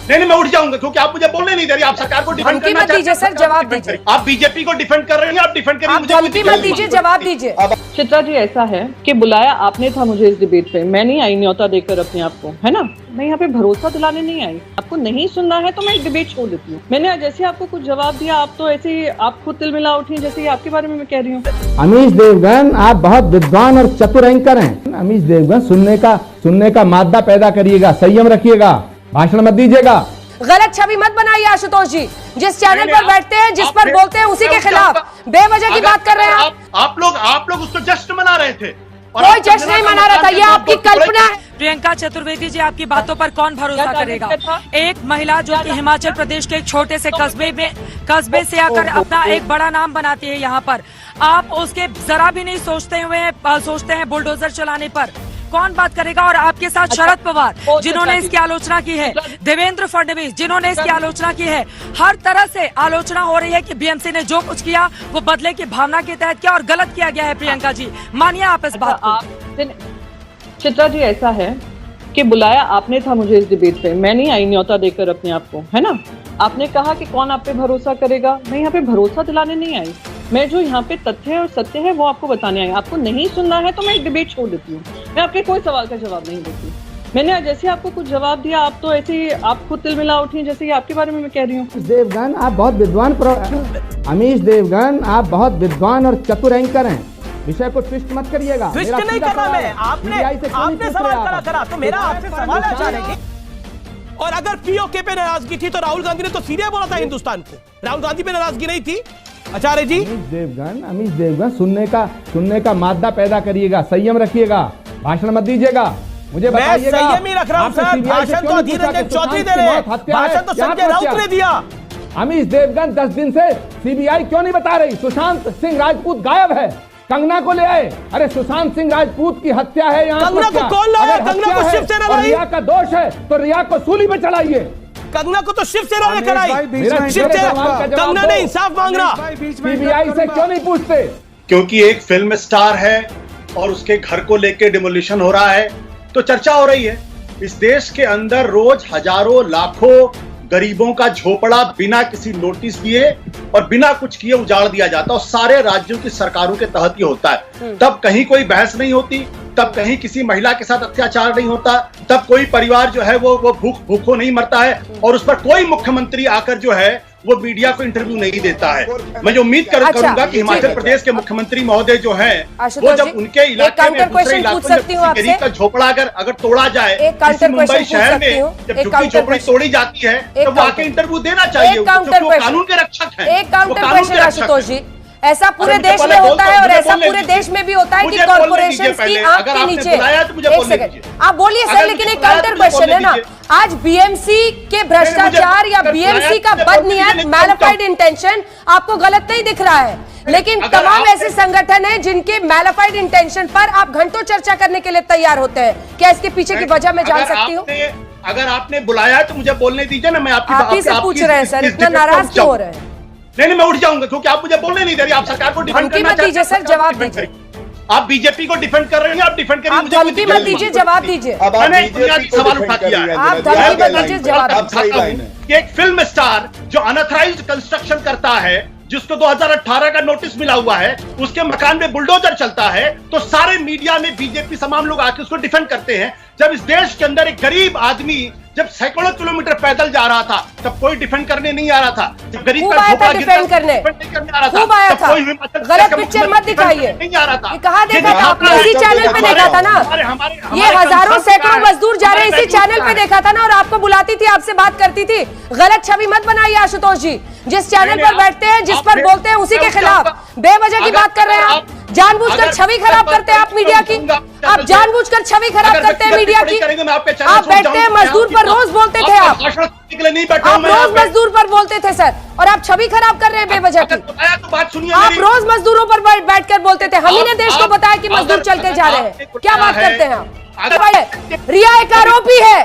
नहीं, मैं उठ जाऊंगा क्योंकि आप मुझे बोलने नहीं दे रही। आप सरकार को डिफेंड करना चाहते हैं सर, जवाब दीजिए। आप बीजेपी को डिफेंड कर रहे हैं, आप डिफेंड करिए, मुझे धमकी मत दीजिए, जवाब दीजिए। चित्रा जी, ऐसा है कि बुलाया आपने था मुझे इस डिबेट पे, मैं नहीं आई न्योता देकर अपने आप को, है ना। मैं यहाँ पे भरोसा दिलाने नहीं आई। आपको नहीं सुनना है तो मैं डिबेट छोड़ देती हूँ। मैंने जैसे आपको कुछ जवाब दिया, आप तो ऐसे ही आप खुद तिल मिला उठी, जैसे आपके बारे में मैं कह रही हूँ। अमीश देवगन, आप बहुत विद्वान और चतुर एंकर हैं। अमीश देवगन, सुनने का मादा पैदा करिएगा, संयम रखिएगा, भाषण मत दीजिएगा। गलत छवि मत बनाइए आशुतोष जी। जिस चैनल पर बैठते हैं, जिस पर बोलते हैं, उसी के खिलाफ बेवजह की बात कर रहे हैं आप लोग उसको जश्न मना रहे थे। कोई जश्न नहीं मना रहा था, ये आपकी कल्पना है। प्रियंका चतुर्वेदी जी, आपकी बातों पर कौन भरोसा करेगा? एक महिला जो कि हिमाचल प्रदेश के एक छोटे से कस्बे से आकर अपना एक बड़ा नाम बनाती है, यहाँ पर आप उसके जरा भी नहीं सोचते हैं बुलडोजर चलाने पर कौन बात करेगा? और आपके साथ शरद पवार जिन्होंने इसकी आलोचना की है, देवेंद्र फडणवीस जिन्होंने इसकी आलोचना की है, हर तरह से आलोचना हो रही है कि बीएमसी ने जो कुछ किया वो बदले की भावना के तहत किया और गलत किया गया है। प्रियंका जी, मानिए आप इस बात को। चित्रा जी, ऐसा है कि बुलाया आपने था मुझे इस डिबेट पे, मैं नहीं आई न्योता देकर अपने आप को, है ना। आपने कहा कि कौन आप पे भरोसा करेगा। मैं यहाँ पे भरोसा दिलाने नहीं आई, मैं जो यहाँ पे तथ्य और सत्य है वो आपको बताने आई। आपको नहीं सुनना है तो मैं डिबेट छोड़ देती हूँ। मैं आपके कोई सवाल का जवाब नहीं देती। मैंने जैसे आपको कुछ जवाब दिया, आप तो ऐसे ही आप खुद तिल मिला उठी, जैसे आपके बारे में मैं कह रही हूँ। देवगन, आप बहुत विद्वान अमीश देवगन, आप बहुत विद्वान और चतुर एंकर हैं। विषय को ट्विस्ट मत करिएगा। ट्विस्ट नहीं करना मैं, आपने सवाल करा तो मेरा आपसे सवाल है जानेंगे। और अगर पीओके पे नाराजगी थी तो राहुल गांधी ने तो सीधे बोला था हिंदुस्तान को, राहुल गांधी पे नाराजगी नहीं थी। आचार्य जी, अमीश देवगन, सुनने का मादा पैदा करिएगा, संयम रखिएगा, भाषण मत दीजिएगा। मुझे बताइएगा। मैं संयम ही रख रहा हूं सर, भाषण तो अधीर रंजन चौधरी दे रहे हैं, भाषण तो संजय राउत ने दिया। अमीश देवगन, 10 दिन से सीबीआई क्यों नहीं बता रही? सुशांत सिंह राजपूत गायब है, कंगना को ले आए। अरे सुशांत सिंह राजपूत की हत्या है यहाँ। कंगना को कौन लाया? कंगना को शिवसेना लाई। रिया का दोष है तो रिया को सूली पे चढ़ाइए। कंगना को तो शिवसेना ने कराई, कंगना ने इंसाफ मांग रहा। सीबीआई से क्यों नहीं पूछते? क्योंकि एक फिल्म स्टार है और उसके घर को लेके डिमोलिशन हो रहा है तो चर्चा हो रही है। इस देश के अंदर रोज हजारों लाखों गरीबों का झोपड़ा बिना किसी नोटिस दिए और बिना कुछ किए उजाड़ दिया जाता है और सारे राज्यों की सरकारों के तहत ही होता है। तब कहीं कोई बहस नहीं होती, तब कहीं किसी महिला के साथ अत्याचार नहीं होता, तब कोई परिवार जो है वो भूखों नहीं मरता है और उस पर कोई मुख्यमंत्री आकर जो है वो मीडिया को इंटरव्यू नहीं देता है। मैं जो उम्मीद करूंगा कि हिमाचल प्रदेश के मुख्यमंत्री महोदय जो हैं वो जब उनके इलाके में दूसरे इलाकों में गरीब का झोपड़ा अगर तोड़ा जाए, मुंबई शहर में जब झुग्गी झोपड़ी तोड़ी जाती है तो वो आके इंटरव्यू देना चाहिए, कानून के रक्षक है। एक काउंटर क्वेश्चन आशुतोष जी, ऐसा पूरे देश में होता है और ऐसा पूरे देश में भी होता है कि कॉर्पोरेशंस की आंख के नीचे। एक सेकंड आप बोलिए सर, लेकिन एक काउंटर क्वेश्चन है ना, आज बीएमसी के भ्रष्टाचार या बीएमसी का बदनीयत मैलिफाइड इंटेंशन आपको गलत नहीं दिख रहा है, लेकिन तमाम ऐसे संगठन हैं जिनके मैलिफाइड इंटेंशन पर आप घंटों चर्चा करने के लिए तैयार होते हैं। क्या इसके पीछे की वजह मैं जान सकती हूँ? अगर आपने बुलाया तो मुझे बोलने दीजिए ना, मैं आपकी से पूछ रहे हैं सर, इतना नाराज क्यों हो रहे हैं? नहीं, मैं उठ जाऊंगा क्योंकि आप मुझे बोलने नहीं दे रही। आप सरकार को डिफेंड करना चाहते हैं सर, जवाब दीजिए। आप बीजेपी को डिफेंड कर रहे हैं, आप डिफेंड करिए, मुझे धमकी मत दीजिए, जवाब दीजिए। मैंने बुनियादी सवाल उठा दिया है। आप धमकी मत दीजिए, जवाब दीजिए। एक फिल्म स्टार जो अनऑथराइज्ड कंस्ट्रक्शन करता है, जिसको 2018 का नोटिस मिला हुआ है, उसके मकान में बुलडोजर चलता है तो सारे मीडिया में बीजेपी तमाम लोग आके उसको डिफेंड करते हैं। जब इस देश के अंदर एक गरीब आदमी जब सैकड़ों किलोमीटर पैदल जा रहा था तब कोई डिफेंड करने नहीं आ रहा था। जब गरीब का झोपड़ा डिफेंड करने आ रहा था, गलत पिक्चर मत दिखाइए। नहीं आ रहा था, कहा देखा था आपने? इसी चैनल पे देखा था ना, ये हजारों सैकड़ों मजदूर जा रहे हैं, इसी चैनल पे देखा था ना, और आपको बुलाती थी, आपसे बात करती थी। गलत छवि मत बनाइए आशुतोष जी। जिस चैनल पर बैठते हैं, जिस पर बोलते हैं, उसी के खिलाफ बेवजह की बात कर रहे हैं आप। जानबूझकर छवि खराब करते हैं आप मीडिया की, आप जानबूझकर छवि खराब करते हैं मीडिया की। आप बैठते हैं मजदूर पर, रोज बोलते थे आप रोज मजदूर पर बोलते थे सर, और आप छवि खराब कर रहे हैं बेवजह की। आप रोज मजदूरों पर बैठकर बोलते थे, हम ही ने देश को बताया कि मजदूर चलते जा रहे हैं। क्या बात करते हैं आप? रिया एक आरोपी है,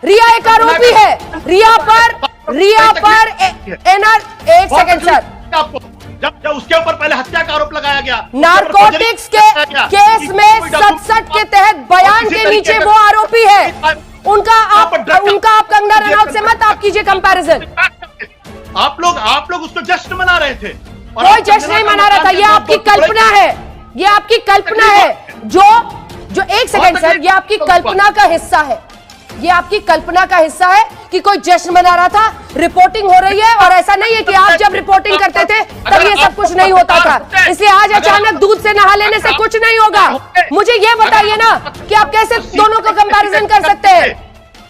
रिया एक आरोपी है, रिया पर एक सेकंड सर, जब उसके ऊपर पहले हत्या का आरोप लगाया गया, नारकोटिक्स के केस में 67 के तहत बयान के नीचे वो आरोपी है। उनका आप कंगना रनौत से मत आप कीजिए कंपैरिजन। आप लोग उसको जश्न मना रहे थे। और कोई जश्न नहीं मना रहा था, ये आपकी कल्पना है, ये आपकी कल्पना है। जो एक सेकंड सर, ये आपकी कल्पना का हिस्सा है, ये आपकी कल्पना का हिस्सा है कि कोई जश्न मना रहा था, रिपोर्टिंग हो रही है। और ऐसा नहीं है कि आप जब रिपोर्टिंग करते थे तब ये सब कुछ नहीं होता था, इसलिए आज अचानक दूध से नहा लेने से कुछ नहीं होगा। मुझे ये बताइए ना कि आप कैसे दोनों का कंपैरिजन कर सकते हैं।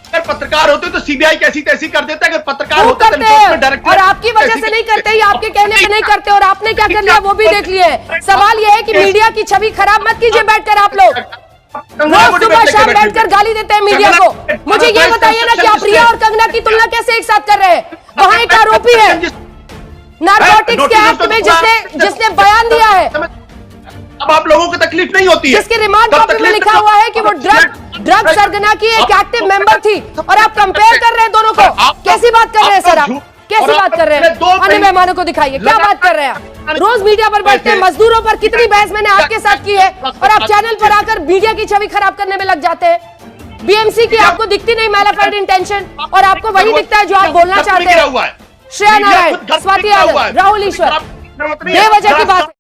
अगर पत्रकार होते तो सीबीआई कैसी तैसी कर देता, अगर पत्रकार होते करते हैं और आपकी वजह से नहीं करते, आपके कहने पे नहीं करते। और आपने क्या कर लिया वो भी देख लिए। सवाल यह है कि मीडिया की छवि खराब मत कीजिए बैठकर। आप लोग रोज सुबह शाम बैठकर गाली देते हैं मीडिया को। मुझे ये बताइए ना कि आप रिया और कंगना की तुलना कैसे एक साथ कर रहे हैं। वहां एक आरोपी है नारकोटिक्स के एक्ट में जिसने बयान दिया है, अब आप लोगों को तकलीफ नहीं होती है, जिसके रिमांड कॉपी में लिखा हुआ है कि वो ड्रग सरगना की एक एक्टिव मेंबर थी, और आप कंपेयर कर रहे हैं दोनों को। कैसी बात कर रहे हैं सर आप, कैसी बात कर रहे हैं? अन्य मेहमानों को दिखाइए क्या बात कर रहे हैं आप। रोज मीडिया पर बैठते हैं, मजदूरों पर कितनी बहस मैंने आपके साथ की है, और आप चैनल पर आकर मीडिया की छवि खराब करने में लग जाते हैं। बीएमसी की आपको दिखती नहीं मैलिफाइड इंटेंशन, और आपको वही दिखता है जो आप बोलना चाहते हैं। श्रेया नारायण, स्वाति यादव, राहुल ईश्वर, बेवजह की बात।